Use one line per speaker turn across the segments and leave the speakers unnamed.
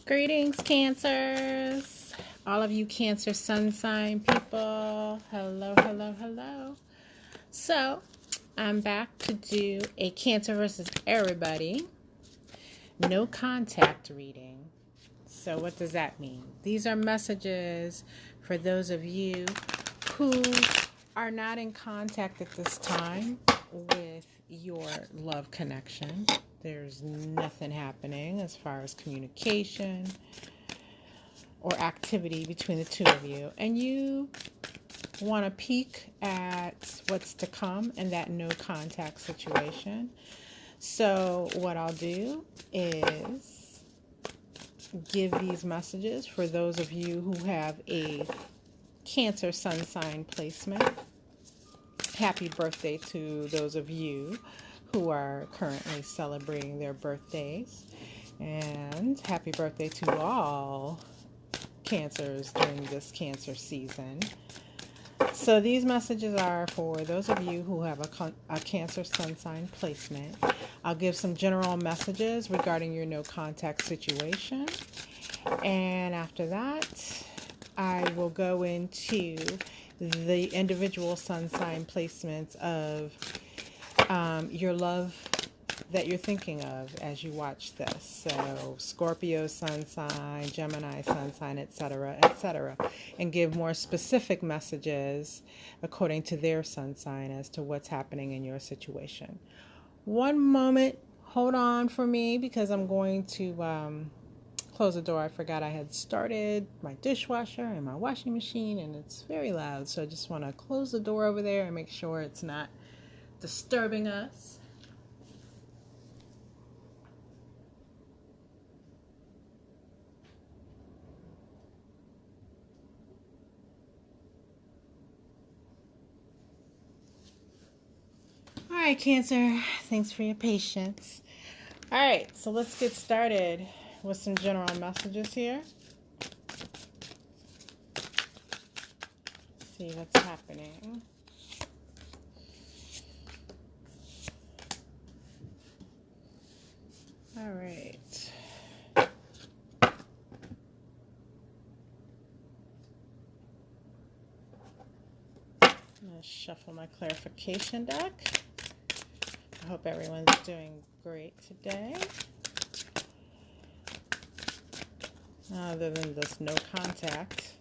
Greetings, Cancers. All of you Cancer sun sign people. Hello, hello, hello. So, I'm back to do a Cancer versus Errrybody no contact reading. So, what does that mean? These are messages for those of you who are not in contact at this time with your love connection. There's nothing happening as far as communication or activity between the two of you, and you want to peek at what's to come in that no contact situation. So what I'll do is give these messages for those of you who have a Cancer sun sign placement. Happy birthday to those of you who are currently celebrating their birthdays, and happy birthday to all Cancers during this Cancer season. So these messages are for those of you who have a Cancer sun sign placement. I'll give some general messages regarding your no contact situation, and after that I will go into the individual sun sign placements of your love that you're thinking of as you watch this. So Scorpio sun sign, Gemini sun sign, etc., etc., and give more specific messages according to their sun sign as to what's happening in your situation. One moment, hold on for me, because I'm going to close the door. I forgot I had started my dishwasher and my washing machine, and it's very loud, so I just want to close the door over there and make sure it's not disturbing us. All right, Cancer, thanks for your patience. All right, so let's get started with some general messages here. See what's happening. All right. I'm going to shuffle my clarification deck. I hope everyone's doing great today. Other than this no contact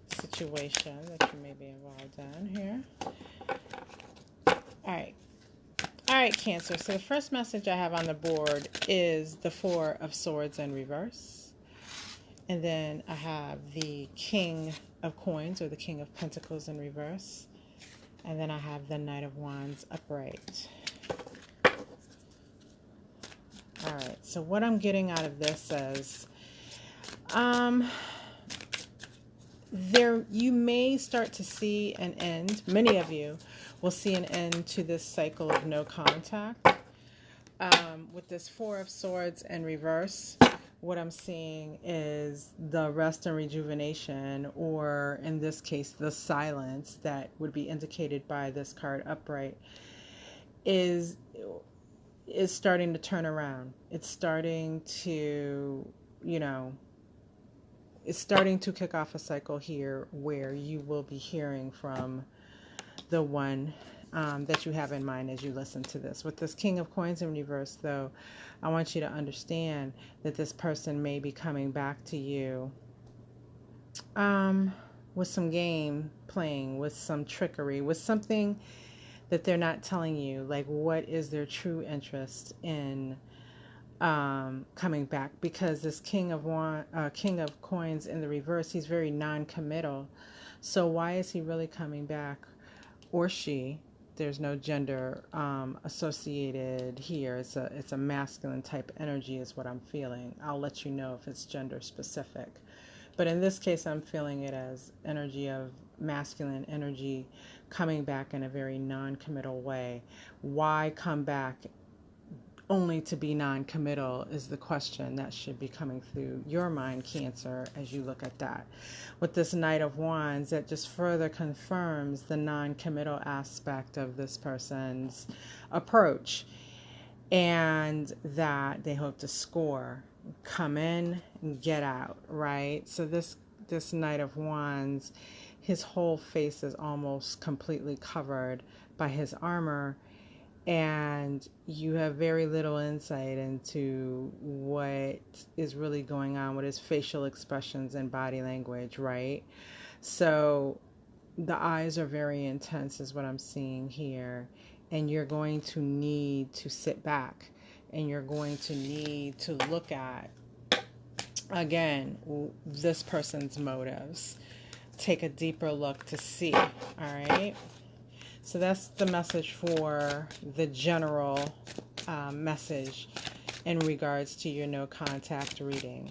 situation that you may be involved in here. All right, Cancer. So the first message I have on the board is the Four of Swords in reverse. And then I have the King of Coins, or the King of Pentacles, in reverse. And then I have the Knight of Wands upright. All right, so what I'm getting out of this is you may start to see an end. Many of you will see an end to this cycle of no contact. With this Four of Swords in reverse, what I'm seeing is the rest and rejuvenation, or in this case, the silence that would be indicated by this card upright, is starting to turn around. It's starting to, it's starting to kick off a cycle here where you will be hearing from the one that you have in mind as you listen to this. With this King of Coins in reverse, though, I want you to understand that this person may be coming back to you with some game playing, with some trickery, with something that they're not telling you. Like, what is their true interest in coming back? Because this King of Coins in the reverse, he's very non-committal. So why is he really coming back? Or she? There's no gender associated here. It's a masculine type energy is what I'm feeling. I'll let you know if it's gender specific. But in this case, I'm feeling it as energy of masculine energy coming back in a very non-committal way. Why come back only to be non-committal is the question that should be coming through your mind, Cancer, as you look at that. With this Knight of Wands, that just further confirms the non-committal aspect of this person's approach. and that they hope to score, come in and get out, right? So this Knight of Wands, his whole face is almost completely covered by his armor, and you have very little insight into what is really going on with his facial expressions and body language, right? So the eyes are very intense is what I'm seeing here, and you're going to need to sit back, and you're going to need to look at, again, this person's motives. Take a deeper look to see, all right? So that's the message for the general message in regards to your no contact reading.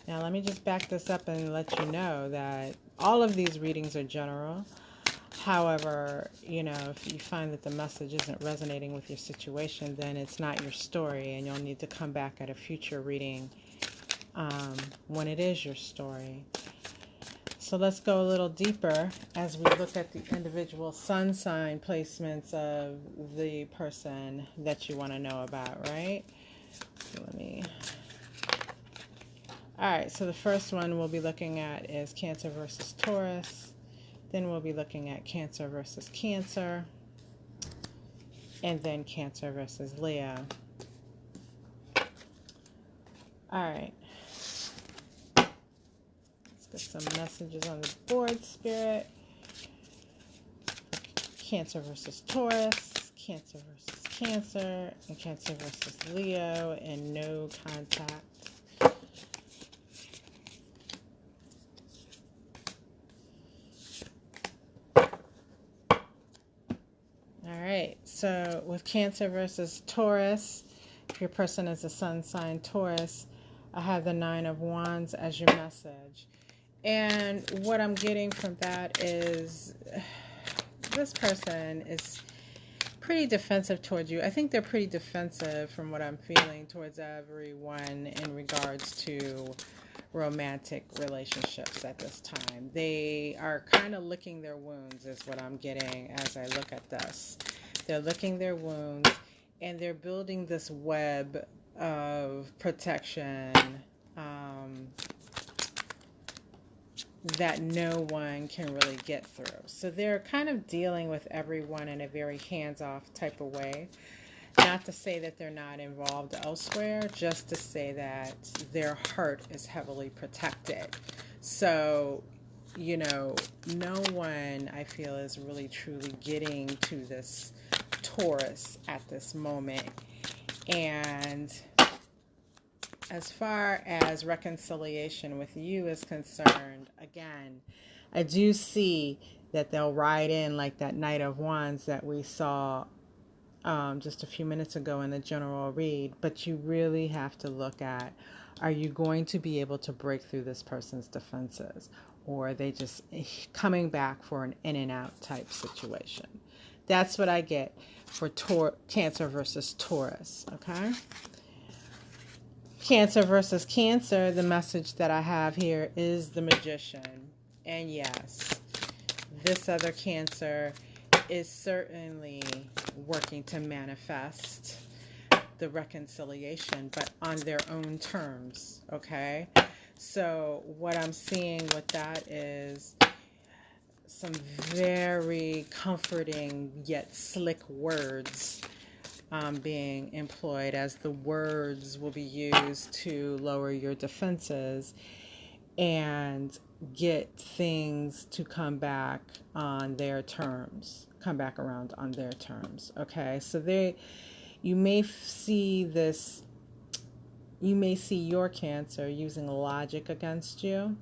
Now, let me just back this up and let you know that all of these readings are general. However, if you find that the message isn't resonating with your situation, then it's not your story, and you'll need to come back at a future reading when it is your story. So let's go a little deeper as we look at the individual sun sign placements of the person that you want to know about, right? So all right, so the first one we'll be looking at is Cancer versus Taurus. Then we'll be looking at Cancer versus Cancer. And then Cancer versus Leo. All right. Get some messages on the board, Spirit. Cancer versus Taurus, Cancer versus Cancer, and Cancer versus Leo, and no contact. All right, so with Cancer versus Taurus, if your person is a sun sign Taurus, I have the Nine of Wands as your message. And what I'm getting from that is this person is pretty defensive towards you. I think they're pretty defensive from what I'm feeling towards everyone in regards to romantic relationships at this time. They are kind of licking their wounds is what I'm getting as I look at this. They're licking their wounds, and they're building this web of protection that no one can really get through. So they're kind of dealing with everyone in a very hands-off type of way. Not to say that they're not involved elsewhere, just to say that their heart is heavily protected. So, no one, I feel, is really truly getting to this Taurus at this moment. And as far as reconciliation with you is concerned, again, I do see that they'll ride in like that Knight of Wands that we saw just a few minutes ago in the general read. But you really have to look at, are you going to be able to break through this person's defenses? Or are they just coming back for an in and out type situation? That's what I get for Cancer versus Taurus, okay? Cancer versus Cancer, the message that I have here is the Magician. And yes, this other Cancer is certainly working to manifest the reconciliation, but on their own terms, okay? So what I'm seeing with that is some very comforting yet slick words being employed, as the words will be used to lower your defenses and get things to come back on their terms, come back around on their terms. Okay, so you may see your Cancer using logic against you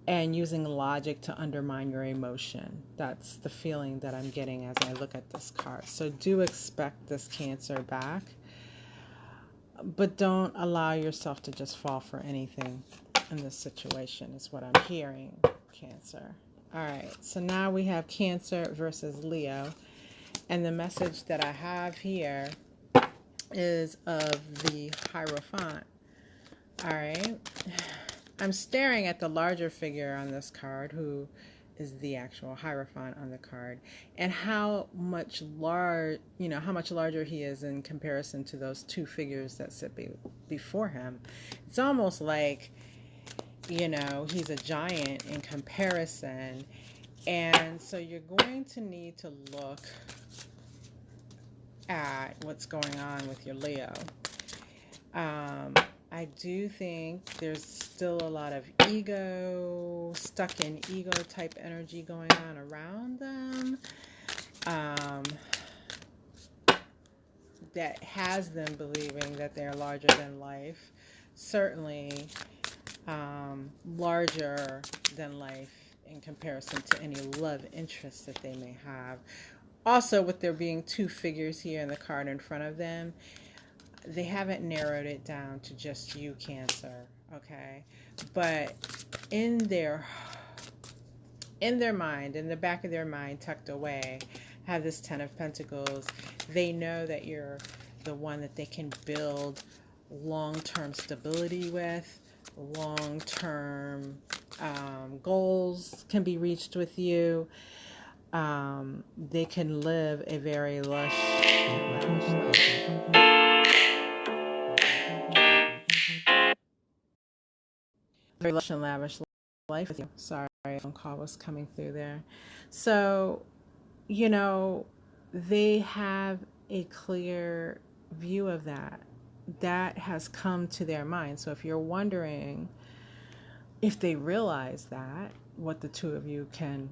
and using logic to undermine your emotion. That's the feeling that I'm getting as I look at this card. So do expect this Cancer back, but don't allow yourself to just fall for anything in this situation is what I'm hearing, Cancer. All right, so now we have Cancer versus Leo, and the message that I have here is of the Hierophant. All right. I'm staring at the larger figure on this card, who is the actual Hierophant on the card, and how much larger he is in comparison to those two figures that sit before him. It's almost like, he's a giant in comparison. And so you're going to need to look at what's going on with your Leo. I do think there's still a lot of ego, stuck in ego type energy going on around them, that has them believing that they're larger than life, certainly larger than life in comparison to any love interest that they may have. Also, with there being two figures here in the card in front of them, they haven't narrowed it down to just you, Cancer, okay? But in their mind, in the back of their mind, tucked away, have this Ten of Pentacles. They know that you're the one that they can build long-term stability with, long-term goals can be reached with you. They can live a very lush and lavish life with you. Sorry, a phone call was coming through there. So, they have a clear view of that. That has come to their mind. So if you're wondering if they realize that, what the two of you can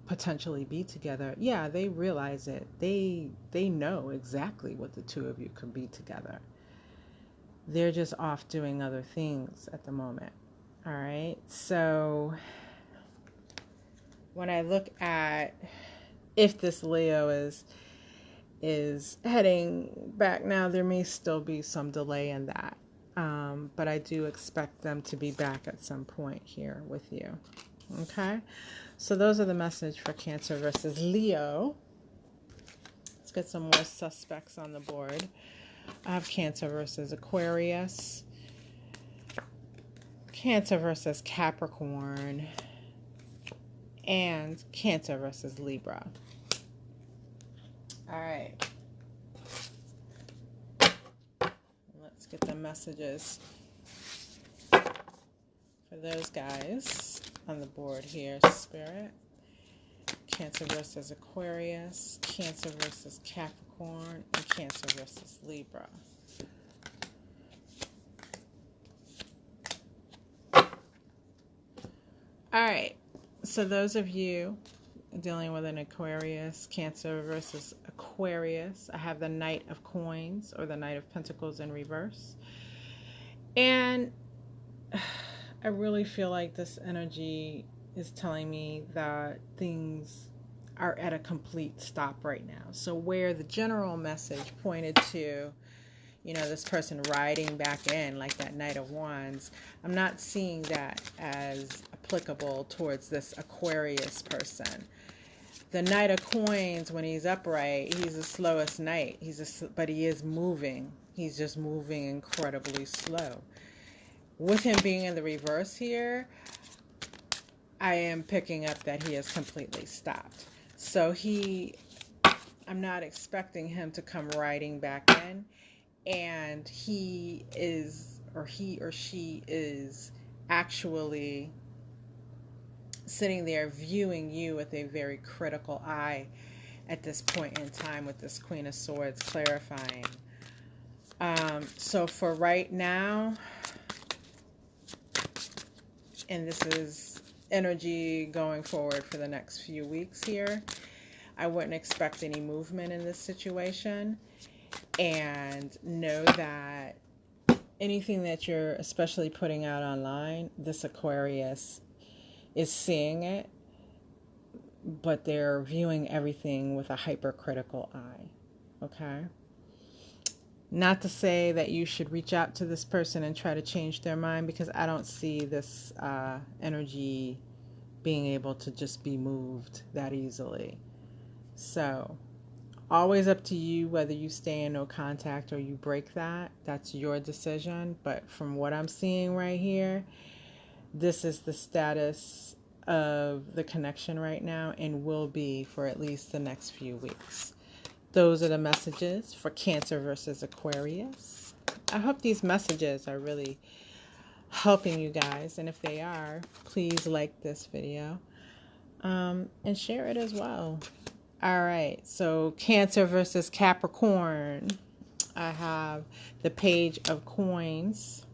potentially be together, yeah, they realize it. They know exactly what the two of you could be together. They're just off doing other things at the moment. All right. So when I look at if this Leo is heading back now, there may still be some delay in that. But I do expect them to be back at some point here with you. Okay. So those are the message for Cancer versus Leo. Let's get some more suspects on the board. I have Cancer versus Aquarius, Cancer versus Capricorn, and Cancer versus Libra. All right. Let's get the messages for those guys on the board here. Spirit. Cancer versus Aquarius, Cancer versus Capricorn, and Cancer versus Libra. All right. So those of you dealing with an Aquarius, Cancer versus Aquarius, I have the Knight of Coins or the Knight of Pentacles in reverse. And I really feel like this energy is telling me that things are at a complete stop right now. So where the general message pointed to, this person riding back in like that Knight of Wands, I'm not seeing that as applicable towards this Aquarius person. The Knight of Coins, when he's upright, he's the slowest knight. But he is moving. He's just moving incredibly slow. With him being in the reverse here, I am picking up that he has completely stopped. So I'm not expecting him to come riding back in, and he or she is actually sitting there viewing you with a very critical eye at this point in time with this Queen of Swords clarifying. So for right now, and this is energy going forward for the next few weeks here, I wouldn't expect any movement in this situation. And know that anything that you're especially putting out online, this Aquarius is seeing it, but they're viewing everything with a hypercritical eye. Okay? Not to say that you should reach out to this person and try to change their mind, because I don't see this energy being able to just be moved that easily. So, always up to you whether you stay in no contact or you break that. That's your decision. But from what I'm seeing right here, this is the status of the connection right now and will be for at least the next few weeks. Those are the messages for Cancer versus Aquarius. I hope these messages are really helping you guys. And if they are, please like this video and share it as well. All right, so Cancer versus Capricorn. I have the Page of Coins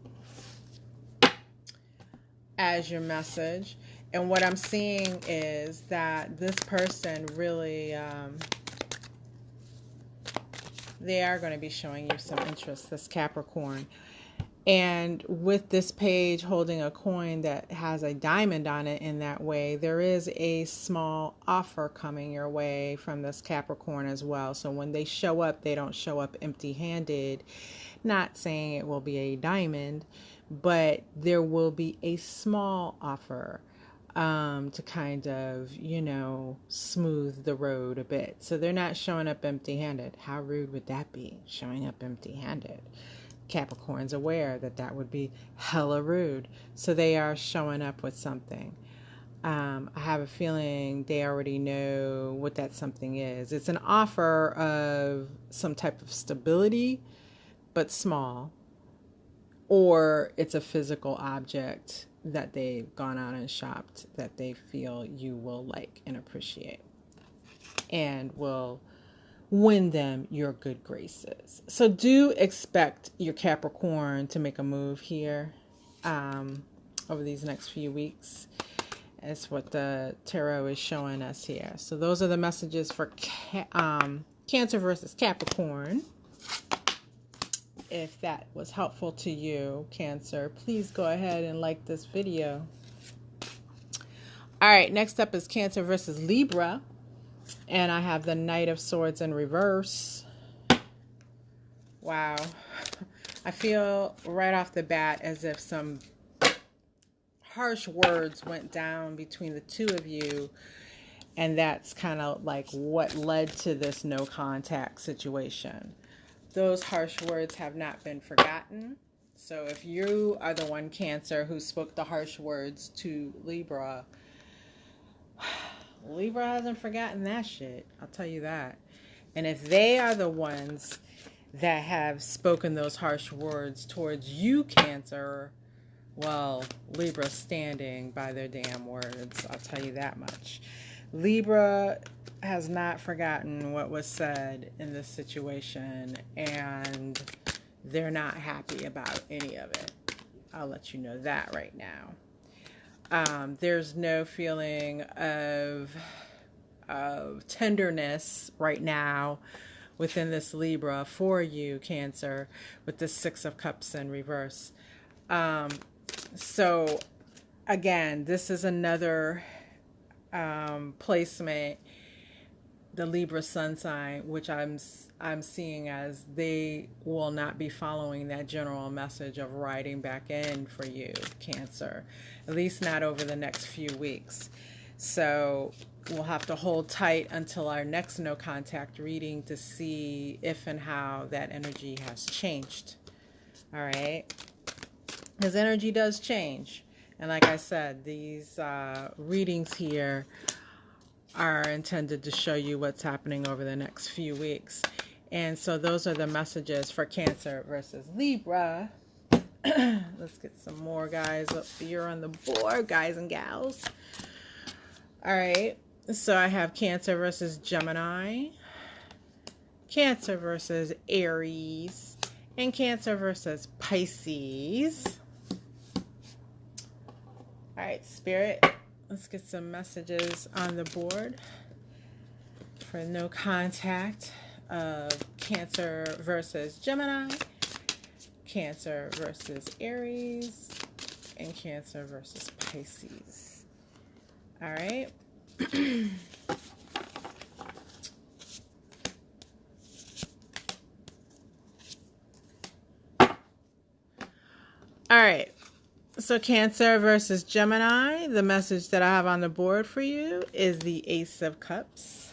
as your message. And what I'm seeing is that this person really, they are going to be showing you some interest, this Capricorn. And with this page holding a coin that has a diamond on it in that way, there is a small offer coming your way from this Capricorn as well. So when they show up, they don't show up empty-handed. Not saying it will be a diamond, but there will be a small offer to kind of, you know, smooth the road a bit. So they're not showing up empty-handed. How rude would that be, showing up empty-handed? Capricorn's aware that that would be hella rude. So they are showing up with something. I have a feeling they already know what that something is. It's an offer of some type of stability, but small. Or it's a physical object that they've gone out and shopped that they feel you will like and appreciate and will win them your good graces. So do expect your Capricorn to make a move here over these next few weeks. That's what the tarot is showing us here. So those are the messages for Cancer versus Capricorn. If that was helpful to you, Cancer, please go ahead and like this video. All right, next up is Cancer versus Libra. And I have the Knight of Swords in reverse. Wow. I feel right off the bat as if some harsh words went down between the two of you. And that's kind of like what led to this no contact situation. Those harsh words have not been forgotten. So if you are the one, Cancer, who spoke the harsh words to Libra, Libra hasn't forgotten that shit. I'll tell you that. And if they are the ones that have spoken those harsh words towards you, Cancer, well, Libra's standing by their damn words. I'll tell you that much. Libra has not forgotten what was said in this situation, and they're not happy about any of it. I'll let you know that right now. There's no feeling of tenderness right now within this Libra for you, Cancer, with the Six of Cups in reverse. So again, this is another placement, the Libra sun sign, which I'm seeing as they will not be following that general message of riding back in for you, Cancer, at least not over the next few weeks. So we'll have to hold tight until our next no contact reading to see if and how that energy has changed. All right, because energy does change. And like I said, these readings here are intended to show you what's happening over the next few weeks. And so those are the messages for Cancer versus Libra. Let's get some more guys up here on the board, guys and gals. All right. So I have Cancer versus Gemini, Cancer versus Aries, and Cancer versus Pisces. All right, Spirit, let's get some messages on the board for no contact of Cancer versus Gemini, Cancer versus Aries, and Cancer versus Pisces. All right. All right. So Cancer versus Gemini, the message that I have on the board for you is the Ace of Cups.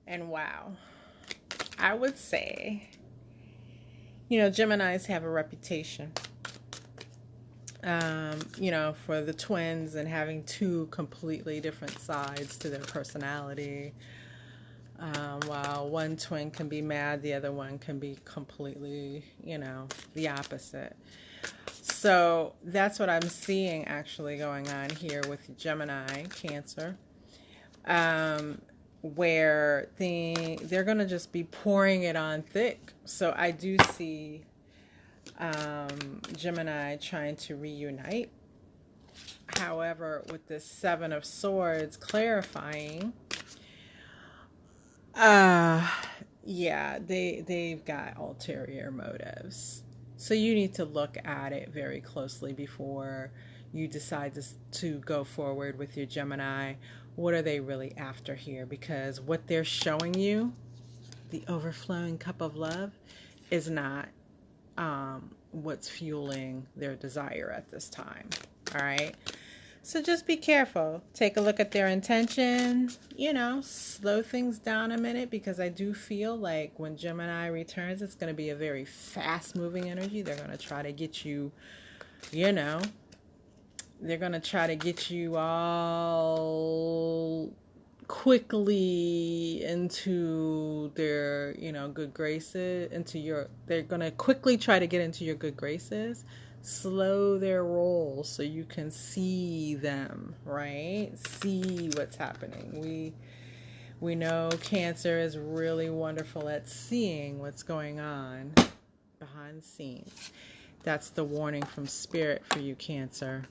And wow, I would say, you know, Geminis have a reputation for the twins and having two completely different sides to their personality. While one twin can be mad, the other one can be completely, the opposite. So that's what I'm seeing actually going on here with Gemini, Cancer, where they're going to just be pouring it on thick. So I do see Gemini trying to reunite. However, with this Seven of Swords clarifying, yeah, they've got ulterior motives. So you need to look at it very closely before you decide to go forward with your Gemini. What are they really after here? Because what they're showing you, the overflowing cup of love, is not what's fueling their desire at this time. All right. So just be careful. Take a look at their intention. Slow things down a minute, because I do feel like when Gemini returns, it's going to be a very fast-moving energy. They're going to try to get you, they're going to try to get you all quickly into their, good graces, they're going to quickly try to get into your good graces. Slow their roll so you can see them, right? See what's happening. We know Cancer is really wonderful at seeing what's going on behind the scenes. That's the warning from Spirit for you, Cancer.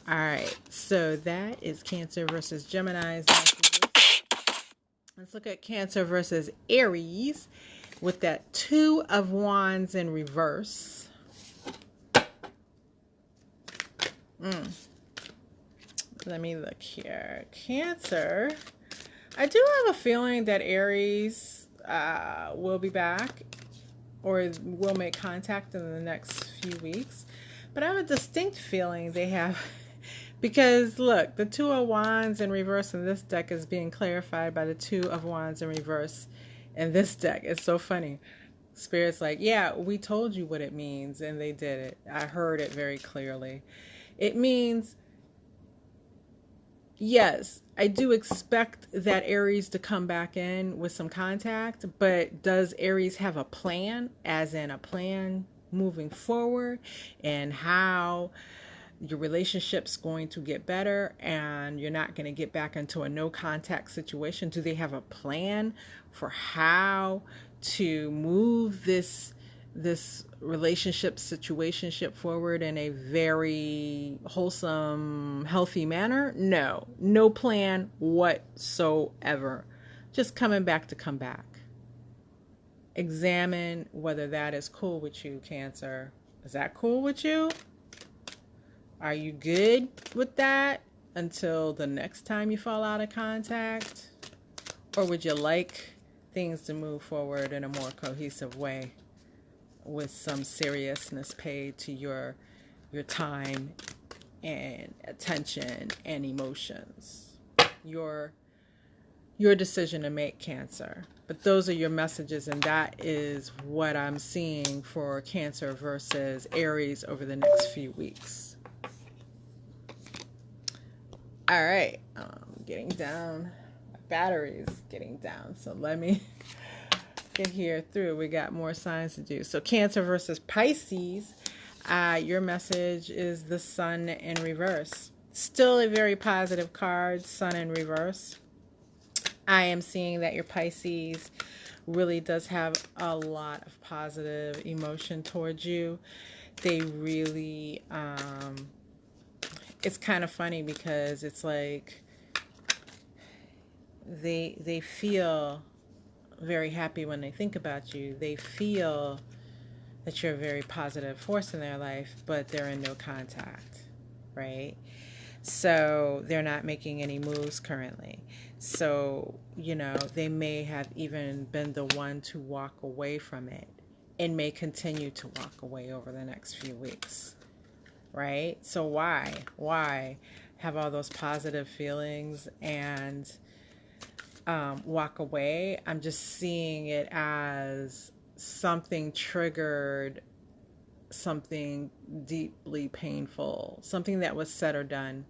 All right, so that is Cancer versus Gemini's messages. Let's look at Cancer versus Aries with that Two of Wands in reverse. Let me look here. Cancer. I do have a feeling that Aries will be back or will make contact in the next few weeks. But I have a distinct feeling they have, because look, the Two of Wands in reverse in this deck is being clarified by the Two of Wands in reverse in this deck. It's so funny. Spirit's like, yeah, we told you what it means, and they did it. I heard it very clearly. It means, yes, I do expect that Aries to come back in with some contact, but does Aries have a plan, as in a plan moving forward, and how your relationship's going to get better and you're not going to get back into a no contact situation? Do they have a plan for to move this relationship situationship forward in a very wholesome, healthy manner? No plan whatsoever. Just coming back to come back. Examine whether that is cool with you, Cancer. Is that cool with you? Are you good with that until the next time you fall out of contact? Or would you like things to move forward in a more cohesive way, with some seriousness paid to your time and attention and emotions? Your decision to make, Cancer. But those are your messages, and that is what I'm seeing for Cancer versus Aries over the next few weeks. All right, getting down. My battery's getting down, so let me get here through. We got more signs to do. So Cancer versus Pisces, your message is the Sun in reverse. Still a very positive card, Sun in reverse. I am seeing that your Pisces really does have a lot of positive emotion towards you. They really, it's kind of funny because it's like they feel very happy when they think about you. They feel that you're a very positive force in their life, but they're in no contact, right? So they're not making any moves currently. So, they may have even been the one to walk away from it and may continue to walk away over the next few weeks, right? So why have all those positive feelings and walk away? I'm just seeing it as something triggered something deeply painful, something that was said or done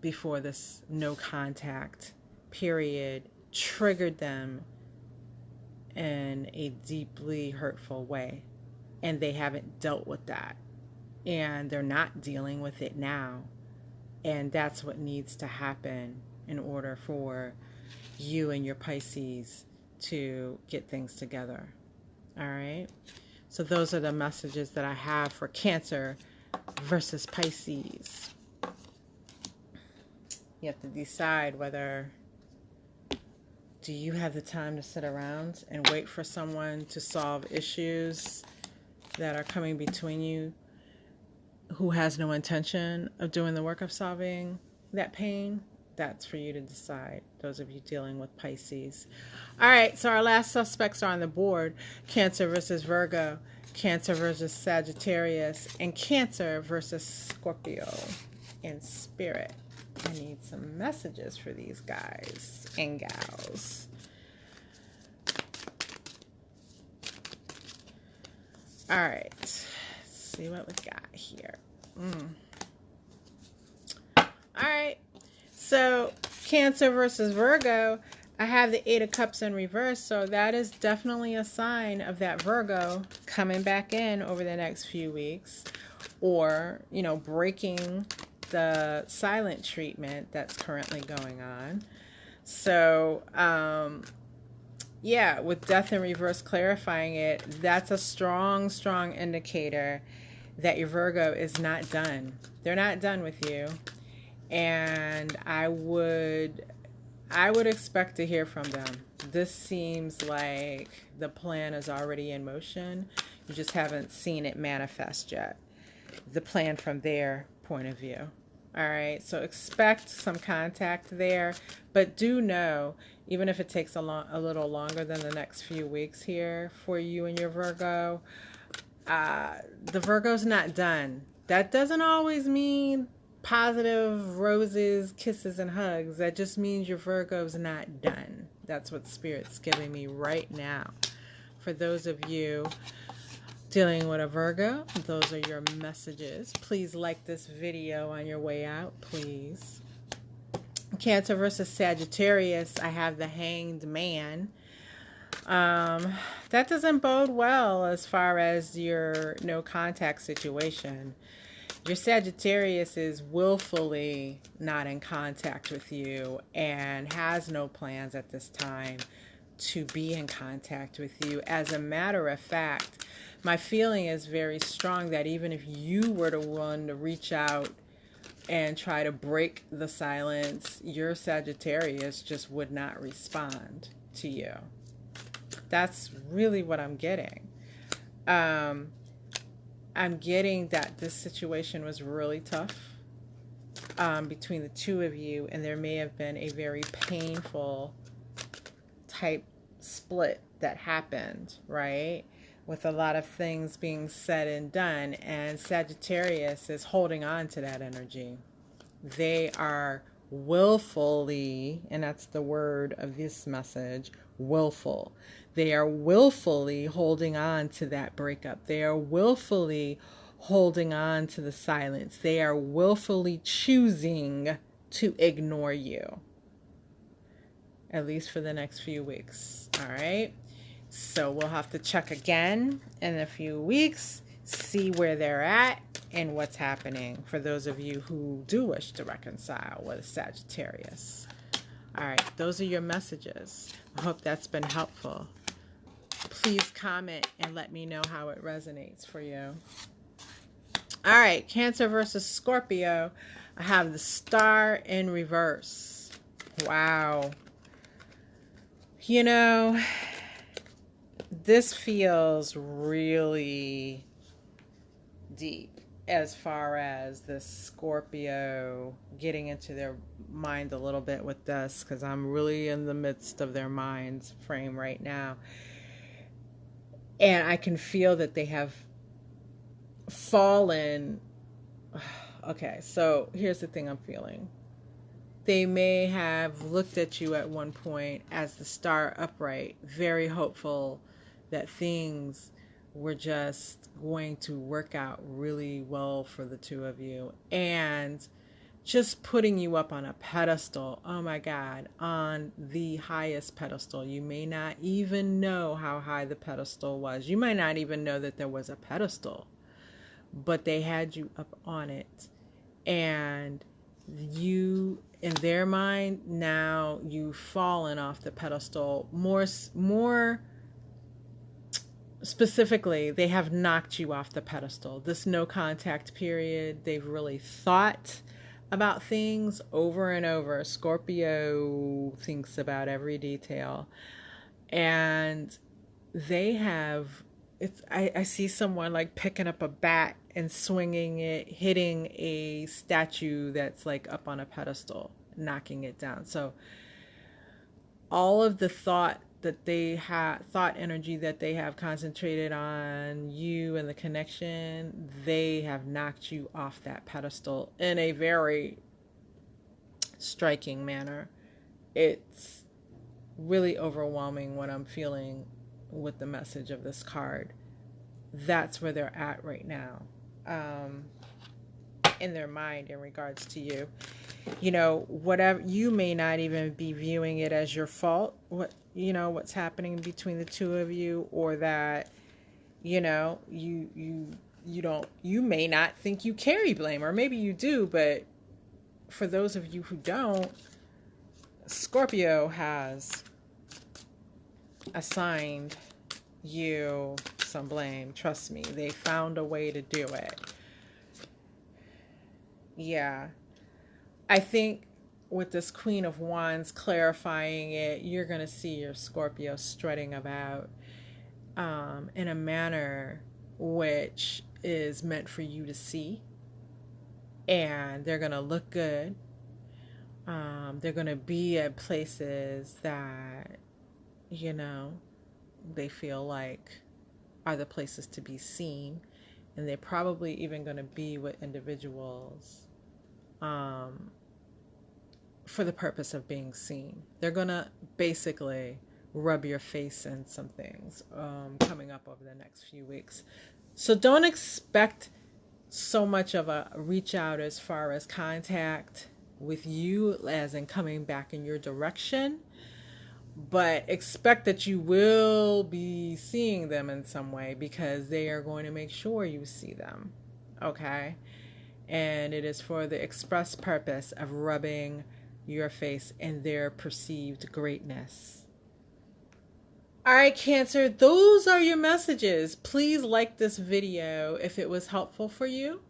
before this no contact period triggered them in a deeply hurtful way, and they haven't dealt with that, and they're not dealing with it now. And that's what needs to happen in order for you and your Pisces to get things together. All right. So those are the messages that I have for Cancer versus Pisces. You have to decide whether, do you have the time to sit around and wait for someone to solve issues that are coming between you who has no intention of doing the work of solving that pain? That's for you to decide, those of you dealing with Pisces. All right, so our last suspects are on the board. Cancer versus Virgo, Cancer versus Sagittarius, and Cancer versus Scorpio. In spirit, I need some messages for these guys and gals. All right, let's see what we got here. All right, so Cancer versus Virgo, I have the Eight of Cups in reverse, so that is definitely a sign of that Virgo coming back in over the next few weeks, or, you know, breaking the silent treatment that's currently going on. So, yeah, with Death in reverse clarifying it, that's a strong, strong indicator that your Virgo is not done. They're not done with you. And I would expect to hear from them. This seems like the plan is already in motion. You just haven't seen it manifest yet. The plan from their point of view. All right, so expect some contact there, but do know, even if it takes a little longer than the next few weeks here for you and your Virgo, the Virgo's not done. That doesn't always mean positive roses, kisses, and hugs. That just means your Virgo's not done. That's what Spirit's giving me right now. For those of you dealing with a Virgo, those are your messages. Please like this video on your way out, please. Cancer versus Sagittarius, I have the Hanged Man. That doesn't bode well as far as your no contact situation. Your Sagittarius is willfully not in contact with you and has no plans at this time to be in contact with you. As a matter of fact, my feeling is very strong that even if you were the one to reach out and try to break the silence, your Sagittarius just would not respond to you. That's really what I'm getting. I'm getting that this situation was really tough between the two of you, and there may have been a very painful type split that happened, right? With a lot of things being said and done, and Sagittarius is holding on to that energy. They are willfully, and that's the word of this message, willful. They are willfully holding on to that breakup. They are willfully holding on to the silence. They are willfully choosing to ignore you, at least for the next few weeks. All right. So we'll have to check again in a few weeks, see where they're at and what's happening for those of you who do wish to reconcile with Sagittarius. All right, those are your messages. I hope that's been helpful. Please comment and let me know how it resonates for you. All right, Cancer versus Scorpio. I have the Star in reverse. Wow. You know, this feels really deep as far as the Scorpio getting into their mind a little bit with this, because I'm really in the midst of their mind's frame right now. And I can feel that they have fallen. Okay, so here's the thing I'm feeling. They may have looked at you at one point as the Star upright, very hopeful that things
were just going to work out really well for the two of you, and just putting you up on a pedestal. Oh my God, on the highest pedestal. You may not even know how high the pedestal was. You might not even know that there was a pedestal, but they had you up on it. And you, in their mind, now you've fallen off the pedestal. More specifically, they have knocked you off the pedestal. This no contact period, they've really thought about things over and over. Scorpio thinks about every detail. And they have, I see someone like picking up a bat and swinging it, hitting a statue that's like up on a pedestal, knocking it down. So all of the thought energy that they have concentrated on you and the connection, they have knocked you off that pedestal in a very striking manner. It's really overwhelming what I'm feeling with the message of this card. That's where they're at right now, in their mind in regards to you. You know, whatever, you may not even be viewing it as your fault, what's happening between the two of you, or that, you may not think you carry blame, or maybe you do, but for those of you who don't, Scorpio has assigned you some blame. Trust me, they found a way to do it. Yeah. I think with this Queen of Wands clarifying it, you're going to see your Scorpio strutting about in a manner which is meant for you to see. And they're going to look good. They're going to be at places that, they feel like are the places to be seen. And they're probably even going to be with individuals for the purpose of being seen. They're going to basically rub your face in some things coming up over the next few weeks. So don't expect so much of a reach out as far as contact with you, as in coming back in your direction, but expect that you will be seeing them in some way, because they are going to make sure you see them. Okay? And it is for the express purpose of rubbing your face in their perceived greatness. All right, Cancer, those are your messages. Please like this video if it was helpful for you.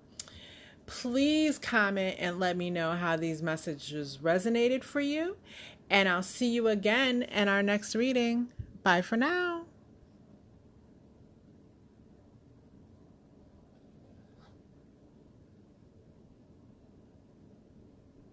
Please comment and let me know how these messages resonated for you. And I'll see you again in our next reading. Bye for now.